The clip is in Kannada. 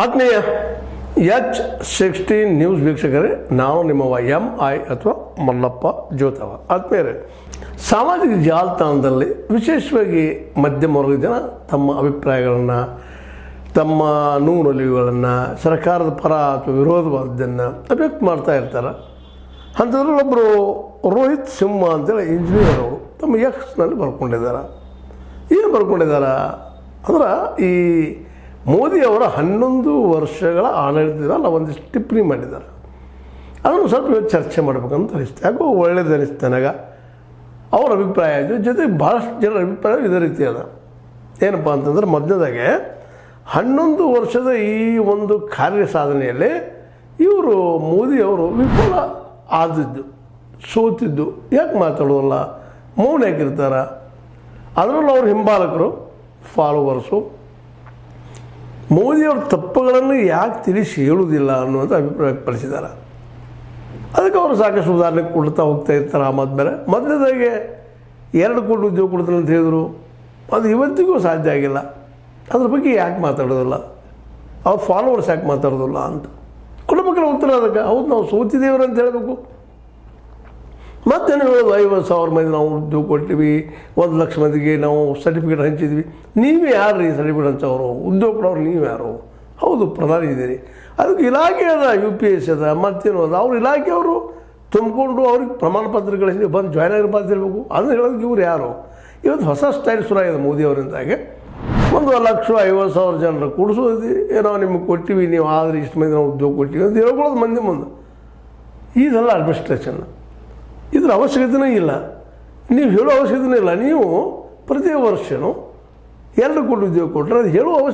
ಆತ್ಮೀಯ H16 ನ್ಯೂಸ್ ವೀಕ್ಷಕರೇ, ನಾನು ನಿಮ್ಮವ MI ಅಥವಾ ಮಲ್ಲಪ್ಪ ಜೋತವ. ಆತ್ಮೀಯರೇ, ಸಾಮಾಜಿಕ ಜಾಲತಾಣದಲ್ಲಿ ವಿಶೇಷವಾಗಿ ಮಧ್ಯಮ ವರ್ಗದ ಜನ ತಮ್ಮ ಅಭಿಪ್ರಾಯಗಳನ್ನು, ತಮ್ಮ ನೋವುಗಳನ್ನು, ಸರ್ಕಾರದ ಪರ ಅಥವಾ ವಿರೋಧವಾದದ್ದನ್ನು ಅಭಿವ್ಯಕ್ತ ಮಾಡ್ತಾ ಇರ್ತಾರೆ. ಅಂಥದ್ರಲ್ಲೊಬ್ಬರು ರೋಹಿತ್ ಸಿಂಹ ಅಂತೇಳಿ ಇಂಜಿನಿಯರ್ ಅವರು ತಮ್ಮ ಎಕ್ಸ್ನಲ್ಲಿ ಬರ್ಕೊಂಡಿದ್ದಾರೆ. ಏನು ಬರ್ಕೊಂಡಿದ್ದಾರೆ ಅಂದ್ರೆ, ಈ ಮೋದಿಯವರ 11 ವರ್ಷಗಳ ಆಡಳಿತದಲ್ಲಿ ಒಂದಿಷ್ಟು ಟಿಪ್ಪಣಿ ಮಾಡಿದ್ದಾರೆ. ಅದನ್ನು ಸ್ವಲ್ಪ ಇವತ್ತು ಚರ್ಚೆ ಮಾಡಬೇಕಂತ ಅನಿಸ್ತು. ಯಾಕೋ ಒಳ್ಳೇದು ಅನಿಸ್ತು ನನಗೆ. ಅವ್ರ ಅಭಿಪ್ರಾಯ ಇದೆ, ಜೊತೆಗೆ ಭಾಳಷ್ಟು ಜನರ ಅಭಿಪ್ರಾಯ ಇದೇ ರೀತಿ ಅದ. ಏನಪ್ಪ ಅಂತಂದ್ರೆ, ಮೊದಲನೇದಾಗೆ 11 ವರ್ಷದ ಈ ಒಂದು ಕಾರ್ಯ ಸಾಧನೆಯಲ್ಲಿ ಇವರು ಮೋದಿಯವರು ವಿಫಲ ಆದದ್ದು, ಸೋತಿದ್ದು. ಯಾಕೆ ಮಾತಾಡೋಲ್ಲ, ಮೌನ ಯಾಕಿರ್ತಾರೆ? ಅದರಲ್ಲೂ ಅವ್ರ ಹಿಂಬಾಲಕರು, ಫಾಲೋವರ್ಸು ಮೋದಿಯವ್ರ ತಪ್ಪುಗಳನ್ನು ಯಾಕೆ ತಿಳಿಸಿ ಹೇಳುವುದಿಲ್ಲ ಅನ್ನುವಂಥ ಅಭಿಪ್ರಾಯ ವ್ಯಕ್ತಪಡಿಸಿದ್ದಾರೆ. ಅದಕ್ಕೆ ಅವರು ಸಾಕಷ್ಟು ಉದಾಹರಣೆ ಕೊಡ್ತಾ ಹೋಗ್ತಾ ಇರ್ತಾರೆ. ಮೊದಲನೇದಾಗೆ 2 ಕೋಟಿ ಉದ್ಯೋಗ ಕೊಡ್ತಾರೆ ಅಂತ ಹೇಳಿದರು. ಅದು ಇವತ್ತಿಗೂ ಸಾಧ್ಯ ಆಗಿಲ್ಲ. ಅದ್ರ ಬಗ್ಗೆ ಯಾಕೆ ಮಾತಾಡೋದಿಲ್ಲ? ಅವ್ರ ಫಾಲೋವರ್ಸ್ ಯಾಕೆ ಮಾತಾಡೋದಿಲ್ಲ ಅಂತ ಕೊಡ್ಬೇಕಲ್ಲ ಉತ್ತರ. ಅದಕ್ಕೆ ಹೌದು, ನಾವು ಸೋತಿದ್ದೇವ್ರು ಅಂತ ಹೇಳಬೇಕು. ಮತ್ತೇನು ಹೇಳೋದು, 50,000 ಮಂದಿ ನಾವು ಉದ್ಯೋಗ ಕೊಟ್ಟಿವಿ, 1 ಲಕ್ಷ ಮಂದಿಗೆ ನಾವು ಸರ್ಟಿಫಿಕೇಟ್ ಹಂಚಿದ್ವಿ. ನೀವು ಯಾರು ರೀ ಸರ್ಟಿಫಿಕೇಟ್ ಹಂಚೋರು, ಉದ್ಯೋಗ ಕೊಡೋರು ನೀವು ಯಾರು? ಹೌದು, ಪ್ರಧಾನಿ ಇದ್ದೀರಿ. ಅದಕ್ಕೆ ಇಲಾಖೆ ಅದ, UPSC ಅದ, ಮತ್ತೇನು ಅದ. ಅವ್ರ ಇಲಾಖೆಯವರು ತುಂಬಿಕೊಂಡು ಅವ್ರಿಗೆ ಪ್ರಮಾಣ ಪತ್ರಗಳಿಗೆ ಬಂದು ಜಾಯ್ನ್ ಆಗಿರೋ ಅಂತ ಹೇಳ್ಬೇಕು. ಅದನ್ನು ಹೇಳೋದಕ್ಕೆ ಇವ್ರು ಯಾರು? ಇವತ್ತು ಹೊಸ ಸ್ಟೈಲ್ ಶುರುವಾಗಿದೆ ಮೋದಿಯವರಿಂದಾಗೆ. 1,50,000 ಜನರು ಕೂಡಿಸೋದು, ಏನೋ ನಿಮಗೆ ಕೊಟ್ಟಿವಿ, ನೀವು ಆದರೆ ಇಷ್ಟು ಮಂದಿ ನಾವು ಉದ್ಯೋಗ ಕೊಟ್ಟಿವಿ ಅಂತ ಹೇಳ್ಕೊಳ್ಳೋದು ಮಂದಿ ಮುಂದೆ. ಇದೆಲ್ಲ ಅಡ್ಮಿನಿಸ್ಟ್ರೇಷನ್. ಇದ್ರ ಅವಶ್ಯಕತೆಯೂ ಇಲ್ಲ, ನೀವು ಹೇಳೋ ಅವಶ್ಯಕತೆಯೂ ಇಲ್ಲ. ನೀವು ಪ್ರತಿ ವರ್ಷವೂ 2 ಕೋಟಿ ಉದ್ಯೋಗ ಕೊಟ್ಟರೆ ಅದು ಹೇಳೋ ಅವಶ್ಯಕತೆ